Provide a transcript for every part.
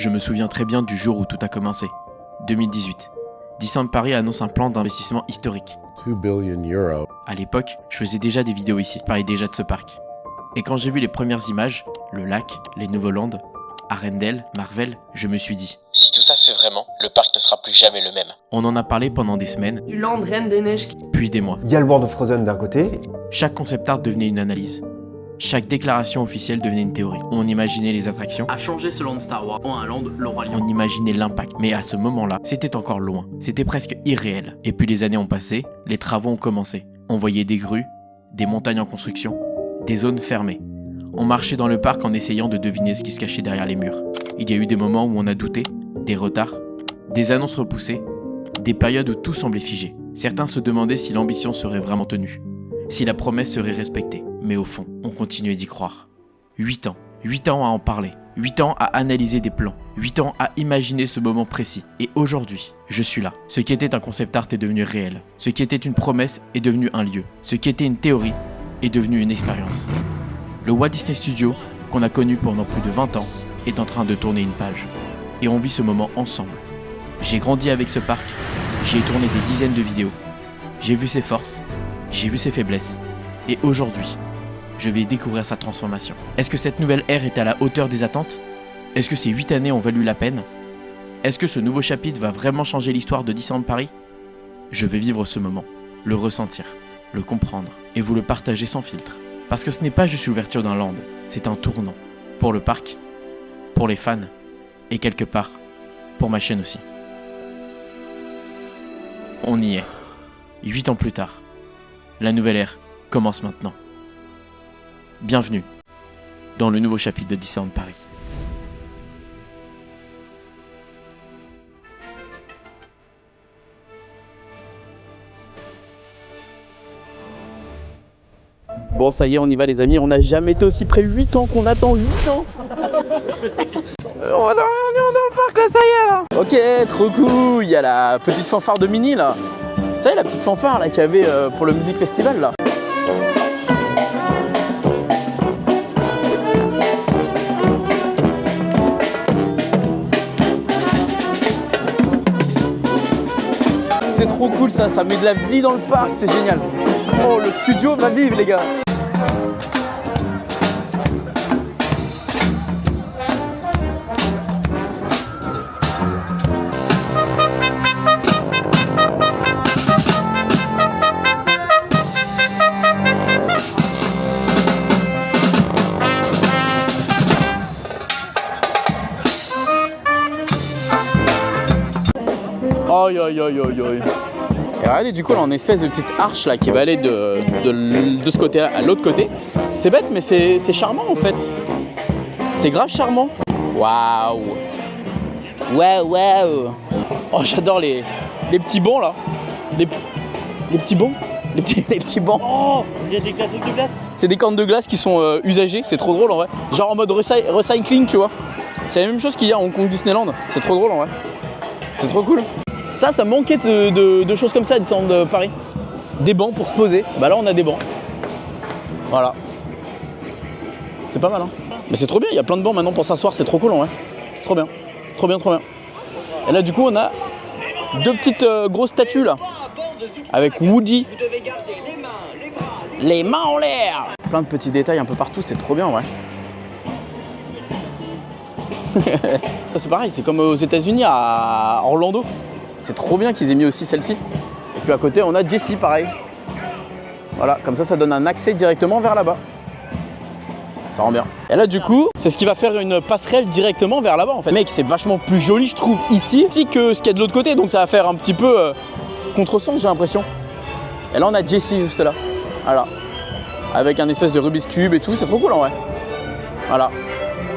Je me souviens très bien du jour où tout a commencé. 2018. Disneyland Paris annonce un plan d'investissement historique. 2 billion euros. À l'époque, je faisais déjà des vidéos ici, je parlais déjà de ce parc. Et quand j'ai vu les premières images, le lac, les nouveaux lands, Arendelle, Marvel, je me suis dit, si tout ça se fait vraiment, le parc ne sera plus jamais le même. On en a parlé pendant des semaines, Du Land, Reine des Neiges. puis des mois. Il y a le World of Frozen d'un côté. Chaque concept art devenait une analyse. Chaque déclaration officielle devenait une théorie. On imaginait les attractions, A changé ce land Star Wars en un land Le Roi Lion. on imaginait l'impact. Mais à ce moment-là, c'était encore loin. C'était presque irréel. Et puis les années ont passé, les travaux ont commencé. On voyait des grues, des montagnes en construction, des zones fermées. On marchait dans le parc en essayant de deviner ce qui se cachait derrière les murs. Il y a eu des moments où on a douté, des retards, des annonces repoussées, des périodes où tout semblait figé. Certains se demandaient si l'ambition serait vraiment tenue, si la promesse serait respectée. Mais au fond, on continuait d'y croire. 8 ans. 8 ans à en parler. 8 ans à analyser des plans. 8 ans à imaginer ce moment précis. Et aujourd'hui, je suis là. Ce qui était un concept art est devenu réel. Ce qui était une promesse est devenu un lieu. Ce qui était une théorie est devenu une expérience. Le Walt Disney Studio, qu'on a connu pendant plus de 20 ans, est en train de tourner une page. Et on vit ce moment ensemble. J'ai grandi avec ce parc. J'ai tourné des dizaines de vidéos. J'ai vu ses forces. J'ai vu ses faiblesses. Et aujourd'hui, je vais découvrir sa transformation. Est-ce que cette nouvelle ère est à la hauteur des attentes? Est-ce que ces 8 années ont valu la peine? Est-ce que ce nouveau chapitre va vraiment changer l'histoire de Disneyland Paris? Je vais vivre ce moment, le ressentir, le comprendre et vous le partager sans filtre. Parce que ce n'est pas juste l'ouverture d'un land, c'est un tournant. Pour le parc, pour les fans et quelque part, pour ma chaîne aussi. On y est. 8 ans plus tard. La nouvelle ère commence maintenant. Bienvenue dans le nouveau chapitre de Disneyland Paris. Bon, ça y est, on y va, les amis. On n'a jamais été aussi près. 8 ans qu'on attend. 8 ans. On est dans le parc là, ça y est là. Ok, trop cool. Il y a la petite fanfare de Mini là. Ça y est, la petite fanfare là qu'il y avait pour le Music Festival là. C'est trop cool ça met de la vie dans le parc, c'est génial. Oh, le studio va vivre les gars. Aïe aïe aïe aïe aïe. Et regardez, du coup, là, on a une espèce de petite arche là qui va aller de ce côté à l'autre côté. C'est bête, mais c'est charmant en fait. C'est grave charmant. Waouh. Waouh. Oh, j'adore les petits bancs là. Les petits bancs. Les petits bancs. Oh, il y a des trucs de glace. C'est des cornes de glace qui sont usagées. C'est trop drôle en vrai. Genre en mode recycling, tu vois. C'est la même chose qu'il y a à Hong Kong Disneyland. C'est trop drôle en vrai. C'est trop cool. Ça manquait de choses comme ça à Disneyland Paris. Des bancs pour se poser. Bah là, on a des bancs. Voilà. C'est pas mal, hein. Mais c'est trop bien, il y a plein de bancs maintenant pour s'asseoir, c'est trop cool, en vrai. C'est trop bien. Trop bien, trop bien. Et là, du coup, on a deux petites grosses statues, là. Avec Woody. Les mains en l'air. Plein de petits détails un peu partout, c'est trop bien, ouais. C'est pareil, c'est comme aux États-Unis, à Orlando. C'est trop bien qu'ils aient mis aussi celle-ci. Et puis à côté, on a Jessie, pareil. Voilà, comme ça donne un accès directement vers là-bas. Ça rend bien. Et là, du coup, c'est ce qui va faire une passerelle directement vers là-bas, en fait. Mec, c'est vachement plus joli, je trouve, ici que ce qu'il y a de l'autre côté. Donc ça va faire un petit peu contresens, j'ai l'impression. Et là, on a Jessie juste là. Voilà. Avec un espèce de Rubik's Cube et tout. C'est trop cool, en vrai. Voilà.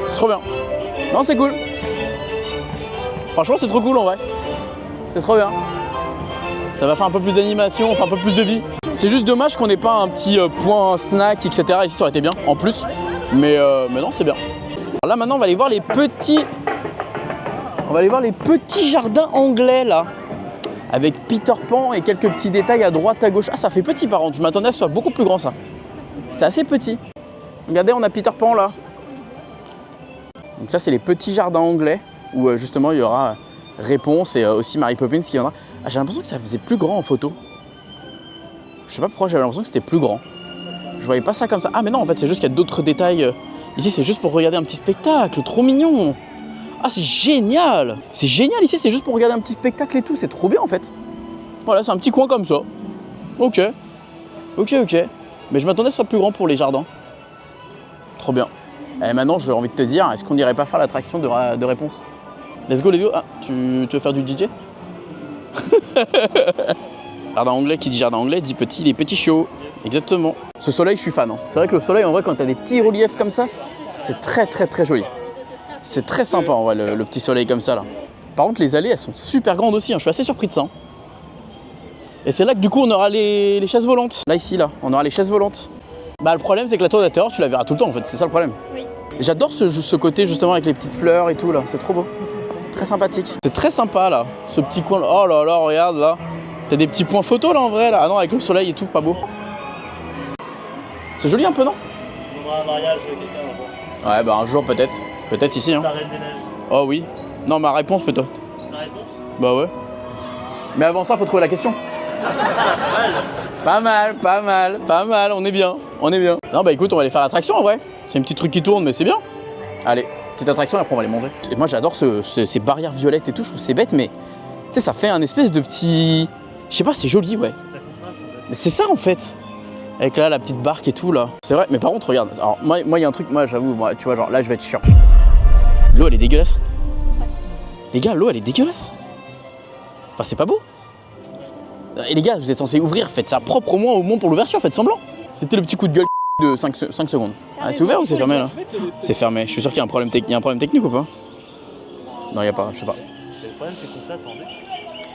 C'est trop bien. Non, c'est cool. Franchement, c'est trop cool, en vrai. C'est trop bien. Ça va faire un peu plus d'animation, enfin un peu plus de vie. C'est juste dommage qu'on n'ait pas un petit point snack, etc. Ici, ça aurait été bien, en plus. Mais non, c'est bien. Alors là, maintenant, on va aller voir les petits... On va aller voir les petits jardins anglais, là. Avec Peter Pan et quelques petits détails à droite, à gauche. Ah, ça fait petit, par contre. Je m'attendais à ce que ce soit beaucoup plus grand, ça. C'est assez petit. Regardez, on a Peter Pan, là. Donc ça, c'est les petits jardins anglais. où justement il y aura Réponse et aussi Mary Poppins qui viendra. Ah, j'ai l'impression que ça faisait plus grand en photo. Je sais pas pourquoi j'avais l'impression que c'était plus grand. Je voyais pas ça comme ça. Ah mais non, en fait c'est juste qu'il y a d'autres détails. Ici c'est juste pour regarder un petit spectacle, trop mignon. Ah c'est génial. C'est génial ici, c'est juste pour regarder un petit spectacle et tout, c'est trop bien en fait. Voilà, c'est un petit coin comme ça. Ok. Mais je m'attendais à ce soit plus grand pour les jardins. Trop bien. Et maintenant j'ai envie de te dire, est-ce qu'on n'irait pas faire l'attraction de Réponse? Let's go. Ah, tu veux faire du DJ? Jardin anglais, qui dit jardin anglais dit petit, les petits chiots. Exactement. Ce soleil, je suis fan. Hein. C'est vrai que le soleil, en vrai, quand t'as des petits reliefs comme ça, c'est très joli. C'est très sympa, en vrai, le petit soleil comme ça, là. Par contre, les allées, elles sont super grandes aussi. Hein. Je suis assez surpris de ça. Hein. Et c'est là que, du coup, on aura les chaises volantes. Là, ici, là, on aura les chaises volantes. Bah, le problème, c'est que la tour d'intérieur, tu la verras tout le temps, en fait. C'est ça le problème. Oui. J'adore ce côté, justement, avec les petites fleurs et tout, là. C'est trop beau. Très sympathique. C'est très sympa, là. Ce petit coin. Oh là là, regarde, là. T'as des petits points photos, là, en vrai, là. Ah non, avec le soleil et tout, pas beau. C'est joli un peu, non? Je demanderai un mariage quelqu'un un jour. Ouais, bah un jour peut-être. Peut-être ici, hein. La Reine des Neiges. Oh oui. Non, ma réponse peut-être. Ta réponse? Bah ouais. Mais avant ça, faut trouver la question. Pas mal, on est bien. Non, bah écoute, on va aller faire l'attraction en vrai. C'est un petit truc qui tourne, mais c'est bien. Allez, petite attraction et après on va les manger. Et moi j'adore ces barrières violettes et tout, je trouve que c'est bête, mais tu sais, ça fait un espèce de petit. Je sais pas, c'est joli, ouais. Ça contraste en fait. Mais c'est ça en fait. Avec là la petite barque et tout là. C'est vrai, mais par contre regarde. Alors moi il y a un truc, moi j'avoue, tu vois, genre là je vais être chiant. L'eau elle est dégueulasse. Les gars, l'eau elle est dégueulasse. Enfin c'est pas beau. Et les gars, vous êtes censés ouvrir, faites ça propre au moins pour l'ouverture, faites semblant. C'était le petit coup de gueule de 5 secondes. Ah, c'est ouvert ou c'est fermé là? C'est fermé, je suis sûr qu'il y a un problème, technique ou pas? Non, il n'y a pas, je sais pas. Le problème c'est qu'on t'attendait.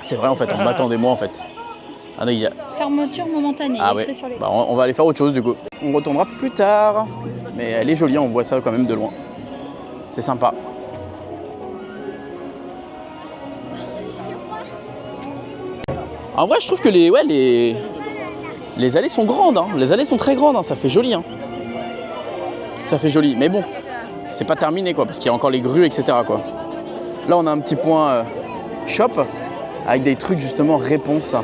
C'est vrai en fait, on m'attendait moi en fait. Ah non, il y a... Fermeture momentanée, Ah écrit ouais, sur les... bah, on va aller faire autre chose du coup. On retournera plus tard. Mais elle est jolie, on voit ça quand même de loin. C'est sympa. En vrai, je trouve que les allées sont grandes, hein. Les allées sont très grandes, hein. Ça fait joli. Hein. Ça fait joli, mais bon, c'est pas terminé quoi, parce qu'il y a encore les grues, etc. quoi. Là, on a un petit point shop avec des trucs justement réponse.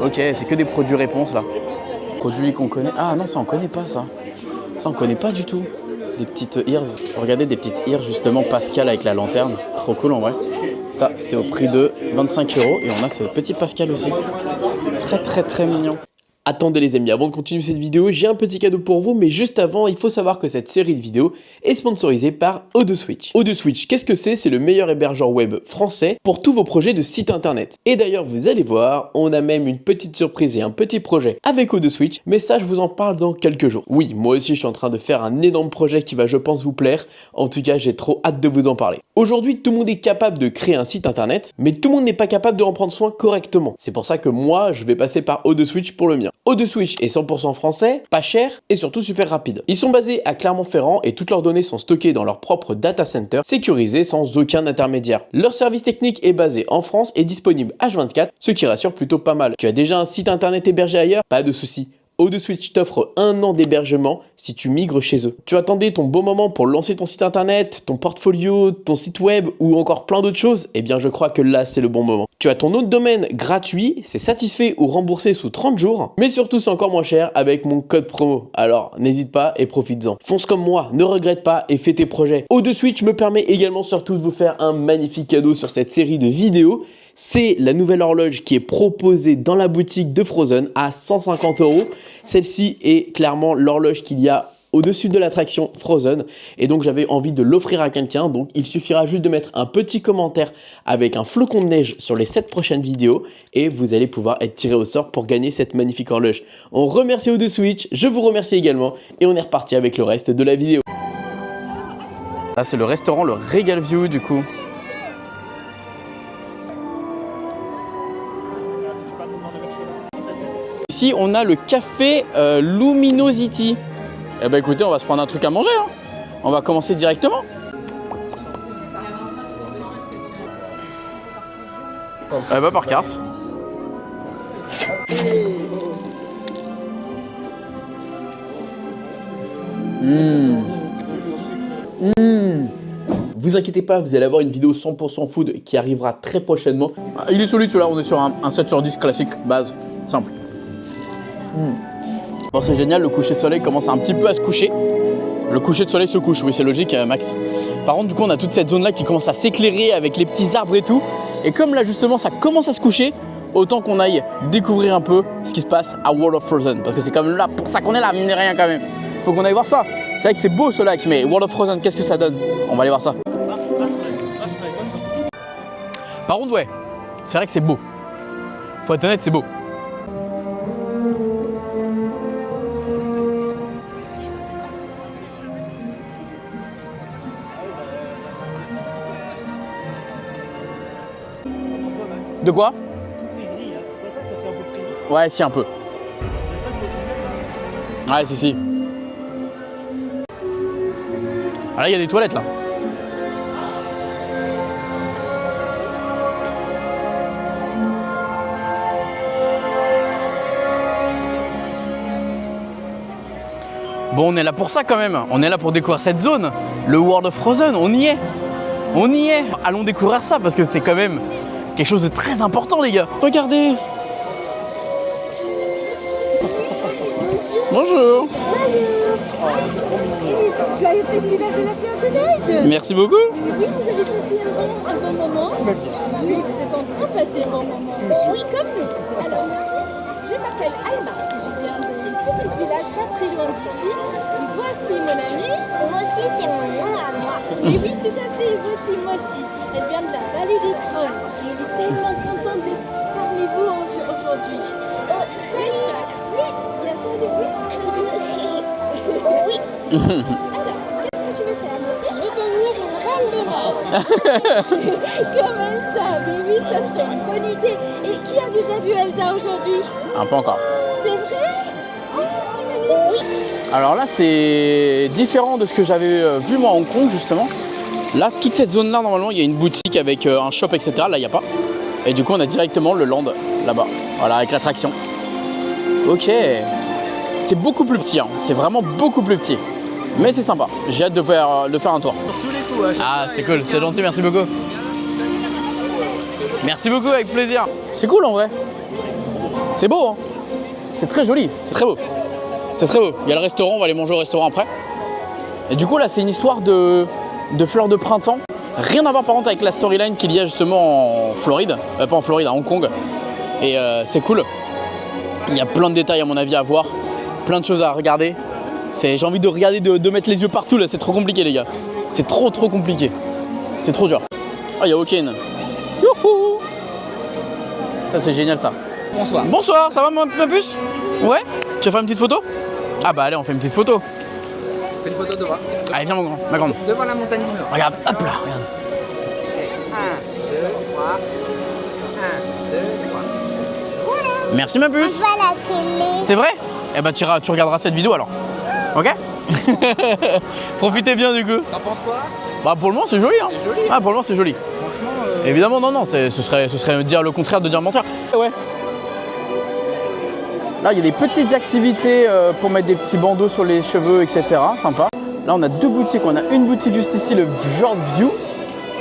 Ok, c'est que des produits réponse là. Produits qu'on connaît. Ah non, ça on connaît pas ça. Ça on connaît pas du tout. Des petites ears. Regardez des petites ears justement Pascal avec la lanterne. Trop cool en vrai. Ça c'est au prix de 25 € et on a ce petit Pascal aussi. Très mignon. Attendez les amis, avant de continuer cette vidéo, j'ai un petit cadeau pour vous, mais juste avant, il faut savoir que cette série de vidéos est sponsorisée par O2Switch. O2Switch, qu'est-ce que c'est? C'est le meilleur hébergeur web français pour tous vos projets de site internet. Et d'ailleurs, vous allez voir, on a même une petite surprise et un petit projet avec O2Switch, mais ça, je vous en parle dans quelques jours. Oui, moi aussi, je suis en train de faire un énorme projet qui va, je pense, vous plaire. En tout cas, j'ai trop hâte de vous en parler. Aujourd'hui, tout le monde est capable de créer un site internet, mais tout le monde n'est pas capable de en prendre soin correctement. C'est pour ça que moi, je vais passer par O2Switch pour le mien. O2Switch est 100% français, pas cher et surtout super rapide. Ils sont basés à Clermont-Ferrand et toutes leurs données sont stockées dans leur propre data center, sécurisé sans aucun intermédiaire. Leur service technique est basé en France et disponible H24, ce qui rassure plutôt pas mal. Tu as déjà un site internet hébergé ailleurs? Pas de souci. O2Switch t'offre 1 an d'hébergement si tu migres chez eux. Tu attendais ton bon moment pour lancer ton site internet, ton portfolio, ton site web ou encore plein d'autres choses? Eh bien je crois que là c'est le bon moment. Tu as ton nom de domaine gratuit, c'est satisfait ou remboursé sous 30 jours, mais surtout c'est encore moins cher avec mon code promo. Alors n'hésite pas et profites-en. Fonce comme moi, ne regrette pas et fais tes projets. O2Switch me permet également surtout de vous faire un magnifique cadeau sur cette série de vidéos. C'est la nouvelle horloge qui est proposée dans la boutique de Frozen à 150 €. Celle-ci est clairement l'horloge qu'il y a au-dessus de l'attraction Frozen. Et donc j'avais envie de l'offrir à quelqu'un. Donc il suffira juste de mettre un petit commentaire avec un flocon de neige sur les 7 prochaines vidéos. Et vous allez pouvoir être tiré au sort pour gagner cette magnifique horloge. On remercie O2Switch, je vous remercie également. Et on est reparti avec le reste de la vidéo. Là c'est le restaurant, le Regal View du coup. Ici, on a le café Luminosity. Eh ben écoutez, on va se prendre un truc à manger. Hein. On va commencer directement. Eh ben par carte. Vous vous inquiétez pas, vous allez avoir une vidéo 100% food qui arrivera très prochainement. Ah, il est solide celui-là, on est sur un 7 sur 10 classique, base, simple. Bon, c'est génial, le coucher de soleil commence un petit peu à se coucher. Le coucher de soleil se couche, oui c'est logique Max. Par contre du coup on a toute cette zone là qui commence à s'éclairer avec les petits arbres et tout. Et comme là justement ça commence à se coucher, autant qu'on aille découvrir un peu ce qui se passe à World of Frozen. Parce que c'est quand même là pour ça qu'on est là, mine de rien quand même. Faut qu'on aille voir ça. C'est vrai que c'est beau ce lac, mais World of Frozen, qu'est-ce que ça donne? On va aller voir ça. Par contre ouais, c'est vrai que c'est beau. Faut être honnête, c'est beau. De quoi? Ouais, si, un peu. Ouais, si. Ah là, il y a des toilettes, là. Bon, on est là pour ça, quand même. On est là pour découvrir cette zone. Le World of Frozen, on y est. On y est. Allons découvrir ça, parce que c'est quand même quelque chose de très important, les gars. Regardez. Bonjour. Joyeux festival de la Fleur de Neige. Merci beaucoup. Oui, vous avez passé un bon moment. Oui, vous êtes en train de passer un bon moment. Oui, comme nous. Alors, merci. Je m'appelle Alma. Je viens d'un petit village pas très loin d'ici. Voici mon amie. Moi aussi, c'est mon nom à moi. Et oui, tout à fait. Voici moi aussi. Elle vient de la vallée des Trolls. Je suis tellement contente d'être parmi vous aujourd'hui. N'est-ce pas? Oui, bien sûr, oui. Oui. Alors, qu'est-ce que tu veux faire, monsieur? Je vais devenir une reine des neiges. Comme Elsa, mais oui, ça serait une bonne idée. Et qui a déjà vu Elsa aujourd'hui? Un peu encore. C'est vrai? Oh, c'est magnifique. Alors là, c'est différent de ce que j'avais vu moi à Hong Kong, justement. Là, toute cette zone-là, normalement, il y a une boutique avec un shop, etc. Là, il n'y a pas. Et du coup, on a directement le land, là-bas. Voilà, avec l'attraction. Ok. C'est beaucoup plus petit, hein. C'est vraiment beaucoup plus petit. Mais c'est sympa. J'ai hâte de faire un tour. Ah, c'est cool. C'est gentil, merci beaucoup. Merci beaucoup, avec plaisir. C'est cool, en vrai. C'est beau, hein. C'est très joli. C'est très beau. C'est très beau. Il y a le restaurant, on va aller manger au restaurant après. Et du coup, là, c'est une histoire de fleurs de printemps. Rien à voir, par contre, avec la storyline qu'il y a justement en Floride. Pas en Floride, à Hong Kong. Et c'est cool. Il y a plein de détails, à mon avis, à voir. Plein de choses à regarder. J'ai envie de regarder, de mettre les yeux partout, là. C'est trop compliqué, les gars. C'est trop compliqué. C'est trop dur. Ah, il y a Hawken. Youhou! Ça, c'est génial, ça. Bonsoir. Bonsoir, ça va, ma puce? Ouais? Tu vas faire une petite photo? Ah bah allez, on fait une petite photo. Fais une photo devant. Allez, viens, mon grand, ma grande. Devant la montagne du Nord. Regarde, hop là, regarde. 1, 2, 3. 1, 2, 3. Merci, ma puce. On voit la télé. C'est vrai? Eh bah tu regarderas cette vidéo alors. Ok? Profitez bien du coup. T'en penses quoi? Bah pour le moment c'est joli, hein. C'est joli. Ah, pour le moment c'est joli. Franchement, Évidemment, non, ce serait dire le contraire de dire mentir. Ouais. Là, il y a des petites activités pour mettre des petits bandeaux sur les cheveux, etc. Sympa. Là, on a deux boutiques. On a une boutique juste ici, le Fjord View.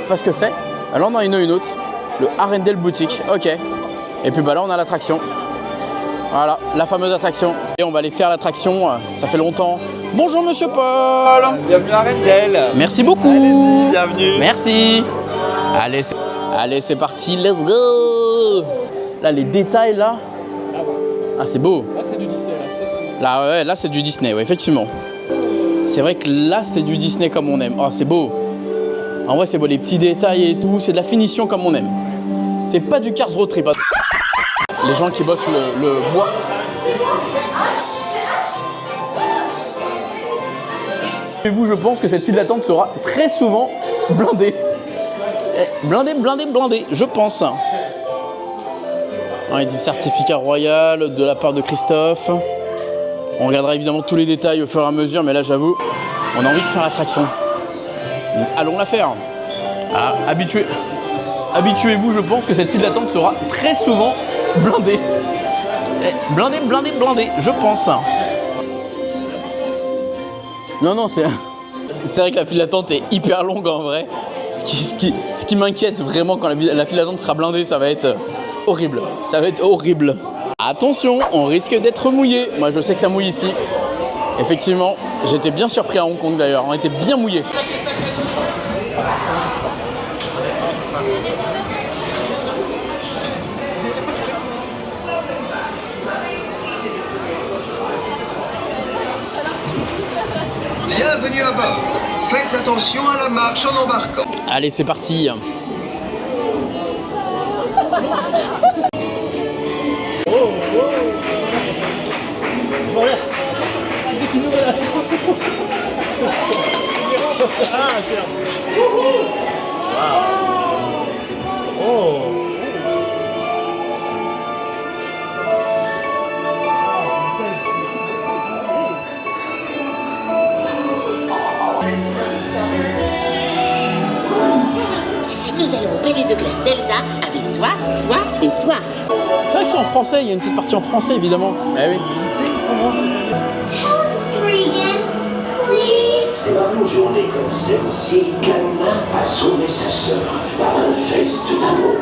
Pas ce que c'est. Là, on en a une autre. Le Arendelle Boutique. Ok. Et puis bah là, on a l'attraction. Voilà, la fameuse attraction. Et on va aller faire l'attraction. Ça fait longtemps. Bonjour, monsieur Paul. Bienvenue à Arendelle. Merci beaucoup. Allez-y, bienvenue. Merci. Allez, c'est parti, let's go. Là, les détails, là. Ah, c'est beau. Là, c'est du Disney, là. Ça, c'est... Là, ouais, là, c'est du Disney, ouais, effectivement. C'est vrai que là, c'est du Disney comme on aime. Oh, c'est beau. En vrai, c'est beau, les petits détails et tout. C'est de la finition comme on aime. C'est pas du Cars Road Trip. Les gens qui bossent le bois. Et vous, je pense que cette file d'attente sera très souvent blindée. Blindée, je pense. Il y a des certificats royal de la part de Christophe. On regardera évidemment tous les détails au fur et à mesure, mais là, j'avoue, on a envie de faire l'attraction. Donc, allons la faire. Ah, habituez-vous, je pense que cette file d'attente sera très souvent blindée. Blindée, je pense. Non, c'est vrai que la file d'attente est hyper longue en vrai. Ce qui m'inquiète vraiment quand la file d'attente sera blindée, ça va être horrible. Ça va être horrible. Attention, on risque d'être mouillé. Moi, je sais que ça mouille ici. Effectivement, j'étais bien surpris à Hong Kong d'ailleurs. On était bien mouillé. Bienvenue à bord. Faites attention à la marche en embarquant. Allez, c'est parti. Voilà. C'est qui nous menace. Ah, merde. Wow. Oh. Nous allons au palais de glace d'Elsa avec toi, toi et toi. C'est vrai que c'est en français, il y a une petite partie en français évidemment. Eh oui. C'est dans une journée comme celle-ci qu'Anna a sauvé sa sœur par un geste d'amour.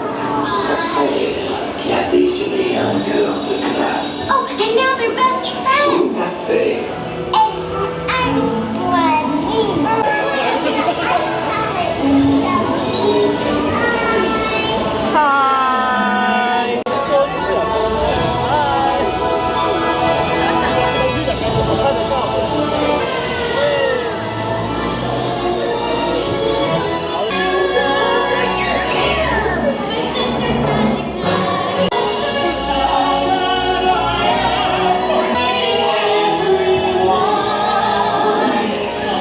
Sa sœur qui a déjeuné un cœur de glace. Oh, and now they're best friends. Tout à fait. Elles sont amies pour la vie.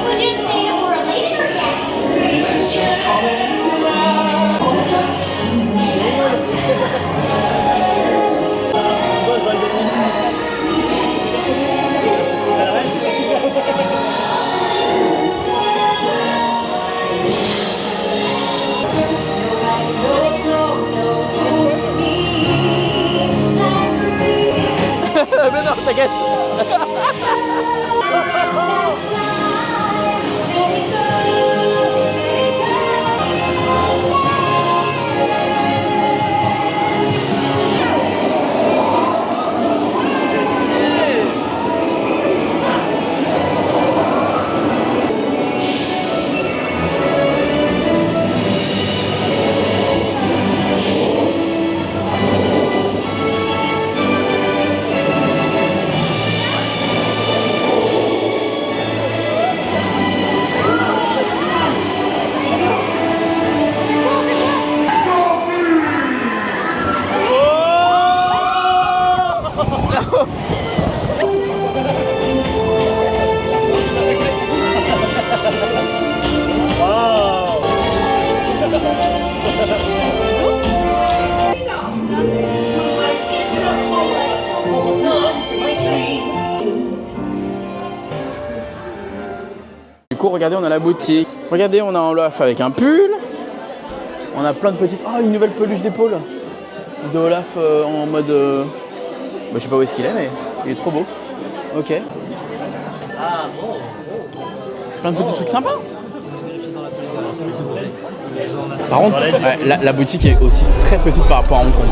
Would you say that we're related or Mais non, t'inquiète. Du coup, regardez, on a la boutique. Regardez, on a un Olaf avec un pull. On a plein de petites... Oh, une nouvelle peluche d'épaule de Olaf en mode... Bah, je sais pas où est-ce qu'il est, mais il est trop beau. Ok. Plein de petits trucs sympas. Par contre, ouais, la boutique est aussi très petite par rapport à Hong Kong.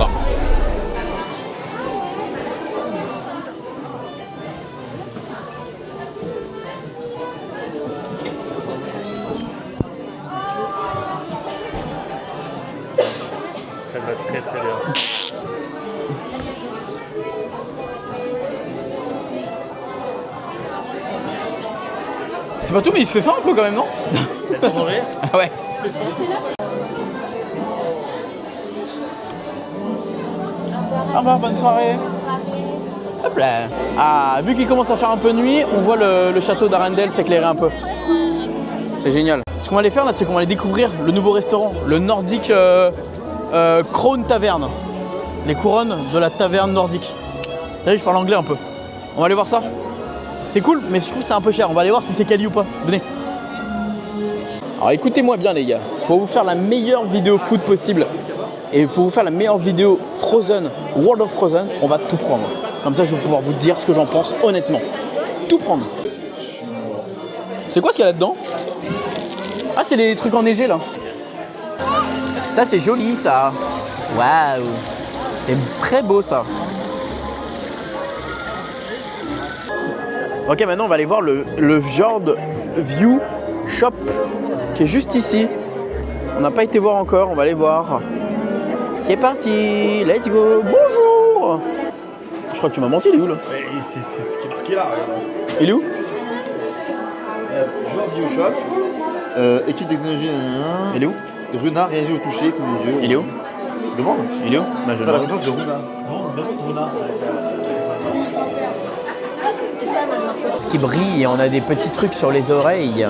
Ça va très très bien. C'est pas tout, mais il se fait faim un peu quand même, non? T'as mangé? Ah ouais. Au revoir, bonne soirée. Hop là. Ah, vu qu'il commence à faire un peu nuit, on voit le château d'Arendelle s'éclairer un peu. C'est génial. Ce qu'on va aller faire là, c'est qu'on va aller découvrir le nouveau restaurant, le Nordic Crown Tavern. Les couronnes de la taverne nordique. T'as vu, je parle anglais un peu. On va aller voir ça. C'est cool, mais je trouve que c'est un peu cher. On va aller voir si c'est quali ou pas. Venez. Alors écoutez-moi bien les gars. Pour vous faire la meilleure vidéo foot possible et pour vous faire la meilleure vidéo Frozen, World of Frozen, on va tout prendre. Comme ça, je vais pouvoir vous dire ce que j'en pense honnêtement. Tout prendre. C'est quoi ce qu'il y a là-dedans? Ah, c'est les trucs enneigés là. Ça, c'est joli, ça. Waouh. C'est très beau, ça. Ok, maintenant, on va aller voir le Fjord View Shop qui est juste ici. On n'a pas été voir encore, on va aller voir. C'est parti, let's go. Bonjour. Je crois que tu m'as menti, il est où là? C'est ce qui est marqué là. Il est où? Fjord View Shop, équipe technologie, Il est où? Runa réagit au toucher, tous les yeux. Il est où? Demande. Il est où? Bah, je C'est la demande. réponse de Runa. Ce qui brille et on a des petits trucs sur les oreilles.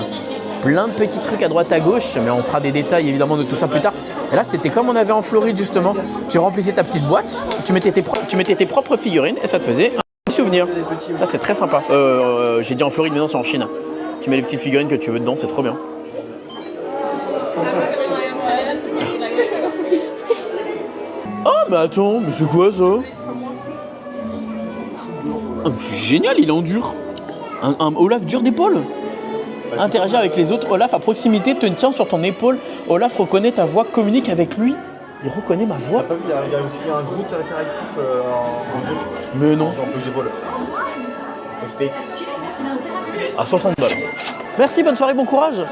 Plein de petits trucs à droite à gauche, mais on fera des détails évidemment de tout ça plus tard. Et là, c'était comme on avait en Floride justement. Tu remplissais ta petite boîte, tu mettais tes propres figurines et ça te faisait un souvenir. Ça, c'est très sympa. J'ai dit en Floride, mais non, c'est en Chine. Tu mets les petites figurines que tu veux dedans, c'est trop bien. Oh, mais attends, mais c'est quoi ça? Oh, c'est génial, il est en dur. Un Olaf dur d'épaule. Interagir avec les autres Olaf à proximité, te tient sur ton épaule. Olaf reconnaît ta voix, communique avec lui. Il reconnaît ma voix. T'as pas vu, il y a aussi un groupe interactif en dur. Mais non. En plus d'épaule. Aux States. À 60 balles. Merci, bonne soirée, bon courage.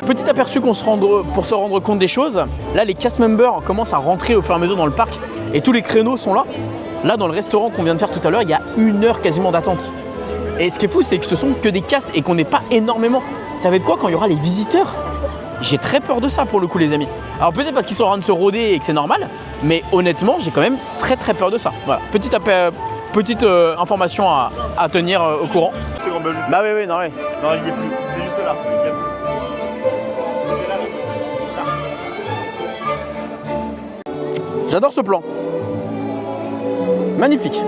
Petit aperçu pour se rendre compte des choses. Là, les cast members commencent à rentrer au fur et à mesure dans le parc et tous les créneaux sont là. Là, dans le restaurant qu'on vient de faire tout à l'heure, il y a 1 heure quasiment d'attente. Et ce qui est fou, c'est que ce sont que des casts et qu'on n'est pas énormément. Ça va être quoi quand il y aura les visiteurs? J'ai très peur de ça pour le coup, les amis. Alors peut-être parce qu'ils sont en train de se rôder et que c'est normal, mais honnêtement, j'ai quand même très peur de ça. Voilà, petite information à tenir au courant. C'est grand. Bah oui, non, oui. Non, il y est plus. C'est juste là. J'adore ce plan. Magnifique.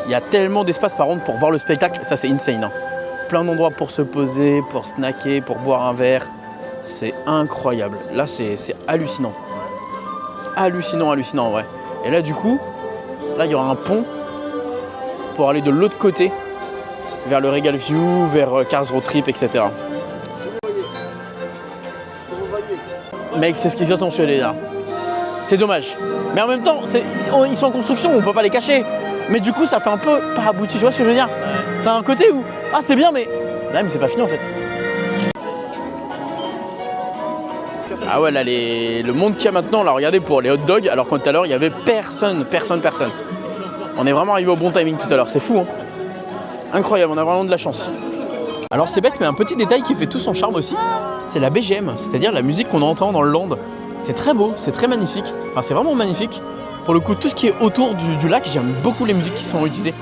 Il y a tellement d'espace par contre pour voir le spectacle, ça c'est insane. Hein. Plein d'endroits pour se poser, pour snacker, pour boire un verre. C'est incroyable. Là c'est hallucinant. Hallucinant, ouais. Et là du coup, là il y aura un pont pour aller de l'autre côté, vers le Regal View, vers Cars Road Trip, etc. Mec, c'est ce qu'ils attendent sur les là. C'est dommage. Mais en même temps, ils sont en construction, on peut pas les cacher. Mais du coup, ça fait un peu pas abouti, tu vois ce que je veux dire? C'est un côté où, ah c'est bien, mais c'est pas fini en fait. Ah ouais, là, le monde qu'il y a maintenant, là, regardez pour les hot dogs, alors qu'tout à l'heure, il y avait personne. On est vraiment arrivé au bon timing tout à l'heure, c'est fou, hein. Incroyable, on a vraiment de la chance. Alors c'est bête, mais un petit détail qui fait tout son charme aussi, c'est la BGM, c'est-à-dire la musique qu'on entend dans le land. C'est très beau, c'est très magnifique, enfin c'est vraiment magnifique. Pour le coup, tout ce qui est autour du lac, j'aime beaucoup les musiques qui sont utilisées.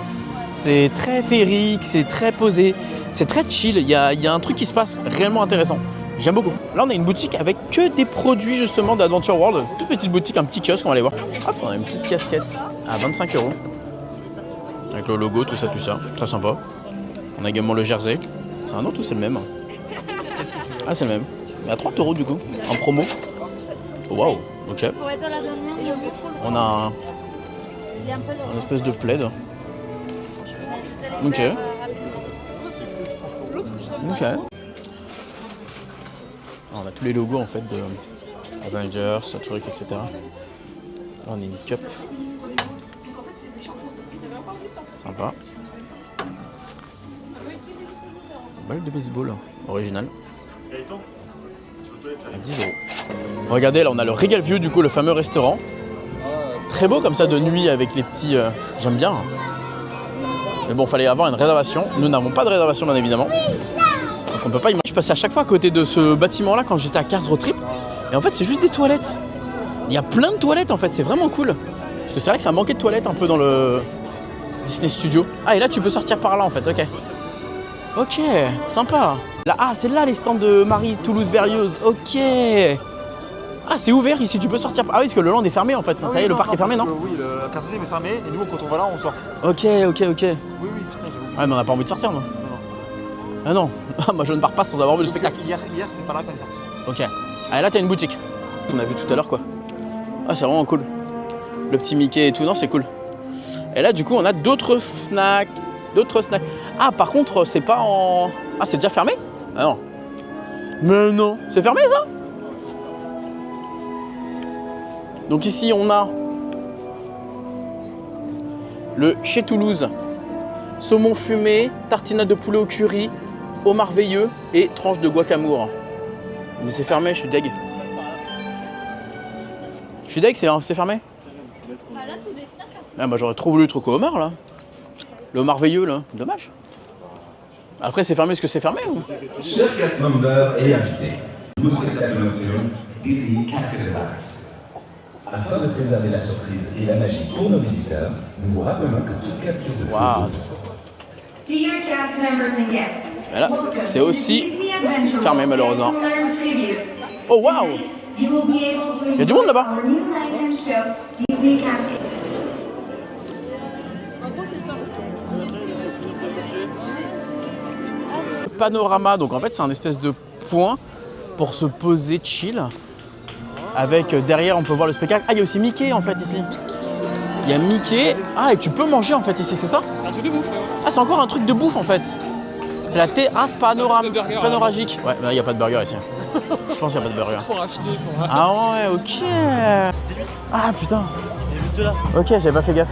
C'est très féerique, c'est très posé, c'est très chill, il y a un truc qui se passe réellement intéressant. J'aime beaucoup. Là, on a une boutique avec que des produits justement d'Adventure World. Toute petite boutique, un petit kiosque, on va aller voir. Hop, on a une petite casquette à 25 €. Avec le logo, tout ça, très sympa. On a également le jersey. C'est un autre ou c'est le même? Ah, c'est le même. Mais à 30 € du coup, en promo. Waouh, ok. On a un espèce de plaid. Ok. On a tous les logos en fait de Avengers, ce truc, etc. Là, on a une cup. Sympa. Balle de baseball original. À 10 €. Regardez, là on a le Regal View, du coup le fameux restaurant. Très beau comme ça de nuit avec les petits... J'aime bien. Mais bon, fallait avoir une réservation. Nous n'avons pas de réservation bien évidemment. Donc on peut pas imaginer. Je passais à chaque fois à côté de ce bâtiment là quand j'étais à Cars Road Trip. Et en fait c'est juste des toilettes. Il y a plein de toilettes en fait, c'est vraiment cool. Parce que c'est vrai que ça manquait de toilettes un peu dans le Disney Studio. Ah et là tu peux sortir par là en fait, ok. Ok, sympa. Là, ah c'est là les stands de Marie Toulouse-Berlioz, ok. Ah c'est ouvert ici, tu peux sortir. Ah oui parce que le land est fermé en fait, ça y est, le parc est fermé non? Oui, la carte est fermée et nous quand on va là on sort. Ok. Oui, putain, j'ai Ouais mais on n'a pas envie de sortir non? Ah non, moi je ne pars pas sans avoir vu le spectacle. Hier c'est pas là qu'on est sorti. Ok. Ah là t'as une boutique. On a vu tout à l'heure quoi. Ah c'est vraiment cool. Le petit Mickey et tout, non c'est cool. Et là, du coup, on a d'autres snacks. Ah, par contre, c'est pas en... Ah, c'est déjà fermé? Ah non. Mais non, c'est fermé, ça? Donc ici, on a le chez Toulouse. Saumon fumé, tartinade de poulet au curry, homard veilleux et tranche de guacamole. Mais c'est fermé, je suis deg. Je suis deg, c'est fermé? Ah bah j'aurais trop voulu le truc au homard là. Le homard veilleux là, dommage. Après c'est fermé parce que c'est fermé ou? Chers cast members et invités, nouveau spectacle nocturne, Disney Cascade Park. Afin de préserver la surprise et la magie pour nos visiteurs, nous vous rappelons que toute capture de photo... Et là, c'est aussi fermé malheureusement. Oh waouh! Il y a du monde là-bas! Panorama, donc en fait c'est un espèce de point pour se poser chill. Avec derrière on peut voir le spectacle. Ah il y a aussi Mickey en fait ici. Il y a Mickey. Ah et tu peux manger en fait ici, c'est ça? C'est un truc de bouffe. Ah c'est encore un truc de bouffe en fait. C'est la terrasse panoragique. Ouais, il n'y a pas de burger ici. Je pense qu'il n'y a pas de burger. C'est trop raffiné pour moi. Ah ouais, ok. Ah putain. C'est juste là. Ok, j'avais pas fait gaffe.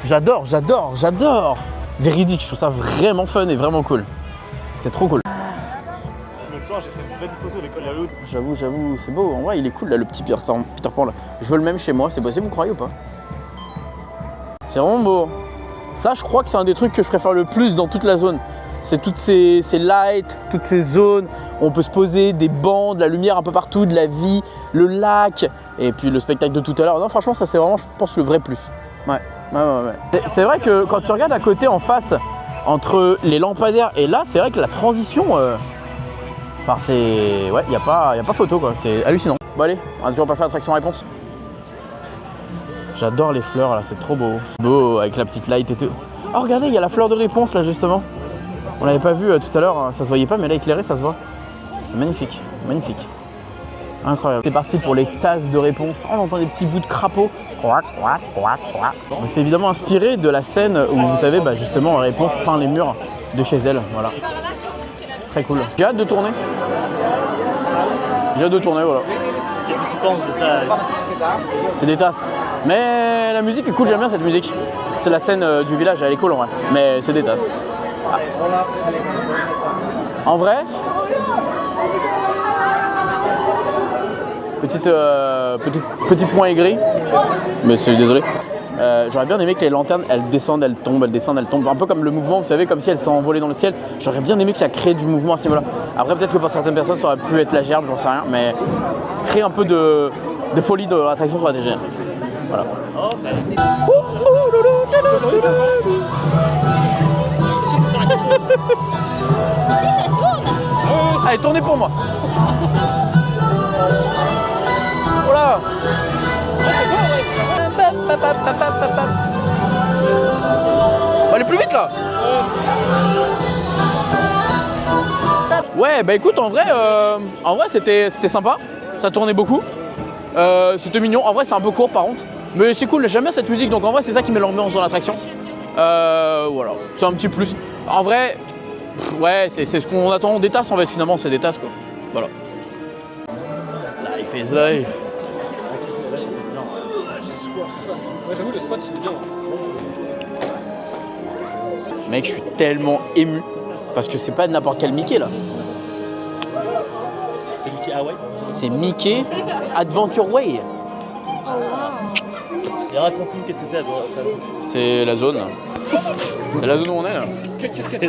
J'adore. Véridique, je trouve ça vraiment fun et vraiment cool. C'est trop cool. L'autre soir, j'ai fait une belle photo de l'école à l'autre. J'avoue, c'est beau. En vrai, il est cool là, le petit Peter Pan là. Je veux le même chez moi, c'est possible, vous croyez ou pas? C'est vraiment beau. Ça, je crois que c'est un des trucs que je préfère le plus dans toute la zone. C'est toutes ces lights, toutes ces zones. On peut se poser, des bancs, de la lumière un peu partout, de la vie, le lac. Et puis le spectacle de tout à l'heure. Non, franchement, ça c'est vraiment, je pense, le vrai plus. Ouais. C'est vrai que quand tu regardes à côté en face, entre les lampadaires et là, c'est vrai que la transition, enfin c'est, ouais, y a pas photo quoi, c'est hallucinant. Bon allez, on a toujours pas fait attraction-réponse. J'adore les fleurs là, c'est trop beau. Beau avec la petite light et tout. Oh regardez, il y a la fleur de réponse là justement. On l'avait pas vu tout à l'heure, hein. Ça se voyait pas mais là éclairé ça se voit. C'est magnifique, magnifique. Incroyable. C'est parti pour les tasses de réponse. Oh, on entend des petits bouts de crapaud. Donc c'est évidemment inspiré de la scène où vous savez justement Réponse peint les murs de chez elle. Voilà. Très cool. J'ai hâte de tourner. Voilà. Qu'est-ce que tu penses de ça? C'est des tasses. Mais la musique est cool, j'aime bien cette musique. C'est la scène du village, elle est cool en vrai. Mais c'est des tasses. Ah. En vrai, petit point aigri, mais c'est désolé. J'aurais bien aimé que les lanternes elles descendent, elles tombent, un peu comme le mouvement, vous savez, comme si elles s'envolaient dans le ciel. J'aurais bien aimé que ça crée du mouvement à ce niveau-là. Après peut-être que pour certaines personnes ça aurait pu être la gerbe, j'en sais rien, mais créer un peu de folie de l'attraction ça aurait été génial. Voilà. Si ça tourne. Allez, tournez pour moi. Voilà. On va aller plus vite là. Ouais, bah écoute, en vrai c'était sympa. Ça tournait beaucoup. C'était mignon. En vrai, c'est un peu court par contre. Mais c'est cool, j'aime bien cette musique. Donc en vrai, c'est ça qui met l'ambiance dans l'attraction. Voilà, c'est un petit plus. En vrai, ouais, c'est ce qu'on attend des tasses en fait, finalement, c'est des tasses quoi. Voilà. Life is life. J'ai soif. Ouais, j'avoue, le spot il est bien. Mec, je suis tellement ému parce que c'est pas n'importe quel Mickey là. C'est Mickey Hawaii. C'est Mickey Adventure Way. Et raconte-nous qu'est-ce que c'est C'est la zone. C'est la zone où on est là.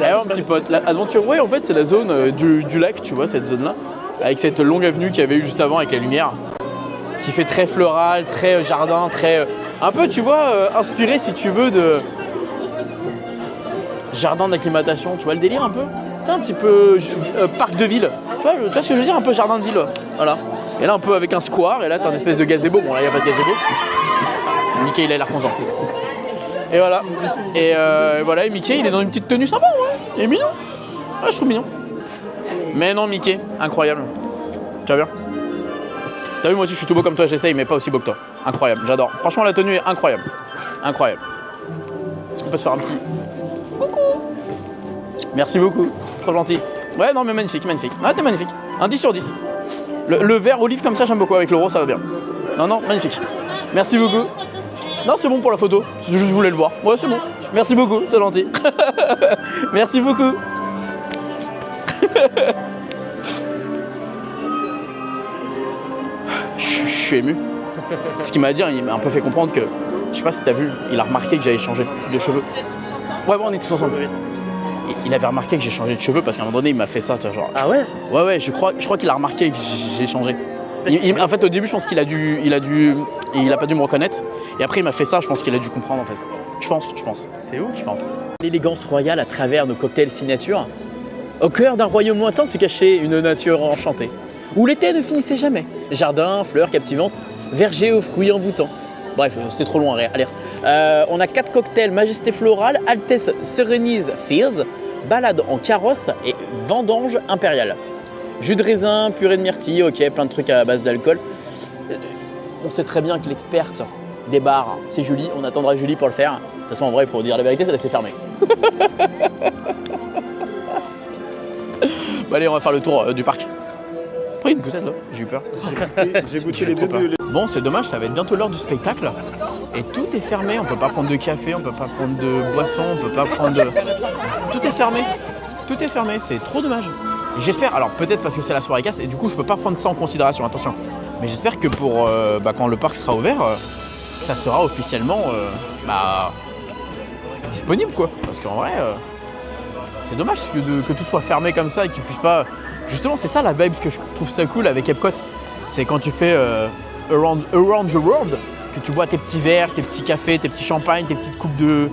Alors, mon petit pote, la Adventure Way en fait c'est la zone du lac, tu vois, cette zone là. Avec cette longue avenue qu'il y avait eu juste avant avec la lumière. Qui fait très floral, très jardin, très. Un peu, tu vois, inspiré si tu veux de. Jardin d'acclimatation, tu vois le délire un peu? C'est un petit peu parc de ville. Tu vois ce que je veux dire? Un peu jardin de ville. Voilà. Et là un peu avec un square, et là t'as une espèce de gazebo. Bon là il n'y a pas de gazebo. Mickey il a l'air content. Et voilà. Et voilà, et Mickey, il est dans une petite tenue sympa, ouais. Il est mignon. Ouais, je trouve mignon. Mais non, Mickey, incroyable. Tu vas bien? T'as vu, moi aussi, je suis tout beau comme toi, j'essaye, mais pas aussi beau que toi. Incroyable, j'adore. Franchement, la tenue est incroyable. Incroyable. Est-ce qu'on peut se faire un petit coucou? Merci beaucoup, trop gentil. Ouais, non, mais magnifique, magnifique. Ah, t'es magnifique. Un 10 sur 10. Le vert olive comme ça, j'aime beaucoup. Avec le rose, ça va bien. Non, non, magnifique. Merci beaucoup. Non, c'est bon pour la photo. Je voulais le voir. Ouais, c'est bon. Merci beaucoup, c'est gentil. Merci beaucoup. Je suis ému. Ce qu'il m'a dit, il m'a un peu fait comprendre que, je sais pas si t'as vu, il a remarqué que j'avais changé de cheveux. Ouais, bon, on est tous ensemble. Il avait remarqué que j'ai changé de cheveux parce qu'à un moment donné, il m'a fait ça, tu vois, genre. Ah ouais? Ouais, ouais, je crois qu'il a remarqué que j'ai changé. En fait, au début, je pense qu'il a pas dû me reconnaître. Et après, il m'a fait ça, je pense qu'il a dû comprendre, en fait. Je pense. C'est ouf. Je pense. L'élégance royale à travers nos cocktails signature. Au cœur d'un royaume lointain se cachait une nature enchantée, où l'été ne finissait jamais. Jardins, fleurs captivantes, vergers aux fruits envoûtants. Bref, c'était trop long à lire. On a 4 cocktails: Majesté Florale, Altesse Serenise Fierce, Balade en carrosse et Vendange Impériale. Jus de raisin, purée de myrtille, ok, plein de trucs à base d'alcool. On sait très bien que l'experte des bars, c'est Julie. On attendra Julie pour le faire. De toute façon, en vrai, pour dire la vérité, ça laissait fermer. Bon, allez, on va faire le tour du parc. Pris une poussette là, j'ai eu peur. J'ai goûté les deux. Bon, c'est dommage, ça va être bientôt l'heure du spectacle. Et tout est fermé, on peut pas prendre de café, on peut pas prendre de boisson, on peut pas prendre de... Tout est fermé. Tout est fermé, c'est trop dommage. J'espère, alors peut-être parce que c'est la soirée casse et du coup je peux pas prendre ça en considération, attention. Mais j'espère que pour quand le parc sera ouvert, ça sera officiellement disponible quoi. Parce qu'en vrai, c'est dommage que tout soit fermé comme ça et que tu puisses pas... Justement, c'est ça la vibe que je trouve ça cool avec Epcot. C'est quand tu fais around the world, que tu bois tes petits verres, tes petits cafés, tes petits champagnes, tes petites coupes de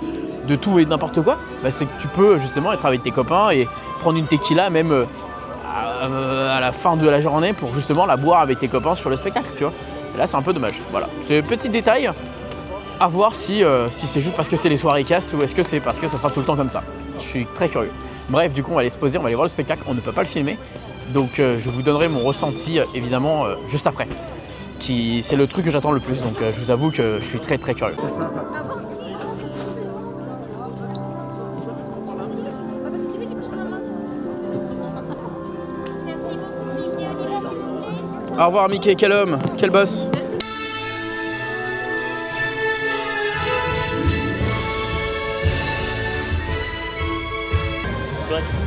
tout et n'importe quoi. Bah, c'est que tu peux justement être avec tes copains et prendre une tequila même à la fin de la journée pour justement la boire avec tes copains sur le spectacle, tu vois. Et là, c'est un peu dommage. Voilà, c'est petit détail. À voir si c'est juste parce que c'est les soirées cast ou est-ce que c'est parce que ça sera tout le temps comme ça. Je suis très curieux. Bref, du coup, on va aller se poser, on va aller voir le spectacle. On ne peut pas le filmer. Donc, je vous donnerai mon ressenti, évidemment, juste après. C'est le truc que j'attends le plus. Donc, je vous avoue que je suis très, très curieux. Au revoir, Mickey. Quel homme, quel boss.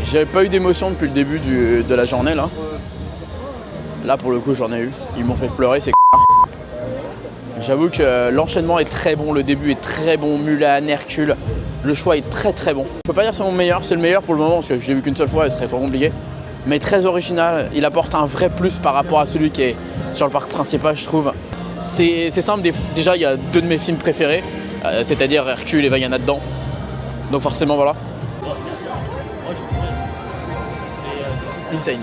J'avais pas eu d'émotion depuis le début de la journée là. Là pour le coup j'en ai eu. Ils m'ont fait pleurer, c'est J'avoue que l'enchaînement est très bon, le début est très bon, Mulan, Hercule. Le choix est très très bon. Je peux pas dire que c'est mon meilleur, c'est le meilleur pour le moment parce que je l'ai vu qu'une seule fois et ce serait trop compliqué. Mais très original, il apporte un vrai plus par rapport à celui qui est sur le parc principal je trouve. C'est simple, déjà il y a 2 de mes films préférés, c'est-à-dire Hercule et Vaiana dedans. Donc forcément voilà. Insane.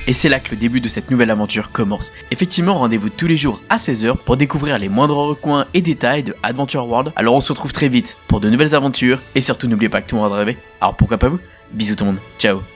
Et c'est là que le début de cette nouvelle aventure commence. Effectivement, rendez-vous tous les jours à 16h pour découvrir les moindres recoins et détails de Adventure World. Alors on se retrouve très vite pour de nouvelles aventures et surtout n'oubliez pas que tout le monde a rêvé. Alors pourquoi pas vous? Bisous tout le monde, ciao.